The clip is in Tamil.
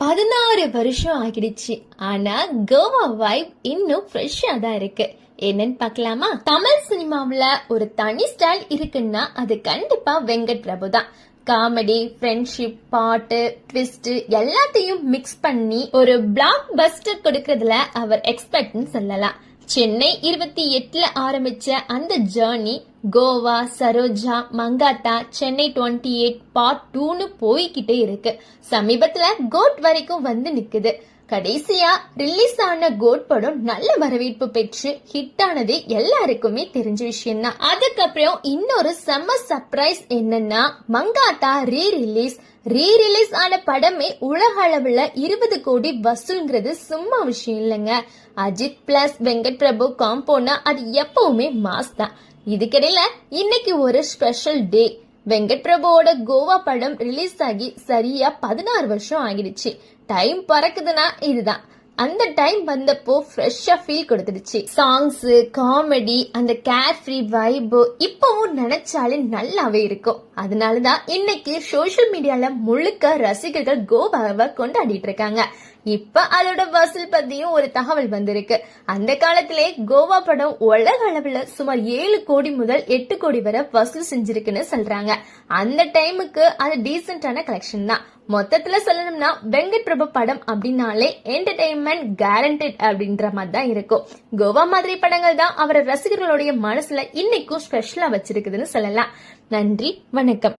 16 வருஷம் ஆகிடுச்சு. ஆனா கோவா வைப் இன்னும் ஃப்ரெஷ்ஷா தான் இருக்கு. என்னன்னு பார்க்கலாமா? தமிழ் சினிமாவுல ஒரு தனி ஸ்டைல் இருக்குன்னா அது கண்டிப்பா வெங்கட் பிரபு தான். காமெடி, ஃப்ரெண்ட்ஷிப், பாட்டு, ட்விஸ்ட் எல்லாத்தையும் மிக்ஸ் பண்ணி ஒரு பிளாக் பஸ்டர் கொடுக்கறதுல அவர் எக்ஸ்பர்ட்னு சொல்லலாம். சென்னை 28ல ஆரம்பிச்ச அந்த ஜேர்னி கோவா, சரோஜா, மங்காத்தா, சென்னை 28 பார்ட் 2ன்னு போய்கிட்டே இருக்கு. சமீபத்துல கோட் வரைக்கும் வந்து நிக்குது. கடைசியா ரிலீஸ் ஆன கோட் படம் நல்ல வரவேற்பு பெற்று ஹிட் ஆனது எல்லாருக்குமே தெரிஞ்ச விஷயம் தான். அதுக்கப்புறம் இன்னொரு செம்ம சர்ப்ரைஸ் என்னன்னா, மங்காத்தா ரீ ரிலீஸ் ஆன படமே உலக அளவுல 20 கோடி வசூல்ங்கிறது சும்மா விஷயம் இல்லைங்க. அஜித் பிளஸ் வெங்கட் பிரபு காம்போனா அது எப்பவுமே மாஸ் தான். இதுக்கிடையில இன்னைக்கு ஒரு ஸ்பெஷல் டே. வெங்கட் பிரபுவோட கோவா படம் ரிலீஸ் ஆகி சரியா 16 வருஷம் ஆகிடுச்சு. டைம் பறக்குதுன்னா இதுதான். அந்த டைம் வந்தப்போ ஃப்ரெஷ்ஷா ஃபீல் கொடுத்துடுச்சு. சாங்ஸ், காமெடி, அந்த கேர் ஃப்ரீ வைப் இப்பவும் நினைச்சாலே நல்லாவே இருக்கும். அதனாலதான் இன்னைக்கு சோசியல் மீடியால முழுக்க ரசிகர்கள் கோவாவை கொண்டாடிட்டு இருக்காங்க. இப்ப அதோட வசூல் பத்தியும் ஒரு தகவல் வந்திருக்கு. அந்த காலத்திலே கோவா படம் உலக அளவுல சுமார் 7 கோடி முதல் 8 கோடி வரை வசூல் செஞ்சிருக்குன்னு சொல்றாங்க. அந்த டைமுக்கு அது டீசென்டான கலெக்ஷன் தான். மொத்தத்துல சொல்லணும்னா வெங்கட் பிரபு படம் அப்படின்னாலே என்டர்டெயின்மெண்ட் கேரண்டட் அப்படின்ற மாதிரி தான் இருக்கும். கோவா மாதிரி படங்கள் தான் அவரை ரசிகர்களுடைய மனசுல இன்னைக்கும் ஸ்பெஷலா வச்சிருக்குதுன்னு சொல்லலாம். நன்றி, வணக்கம்.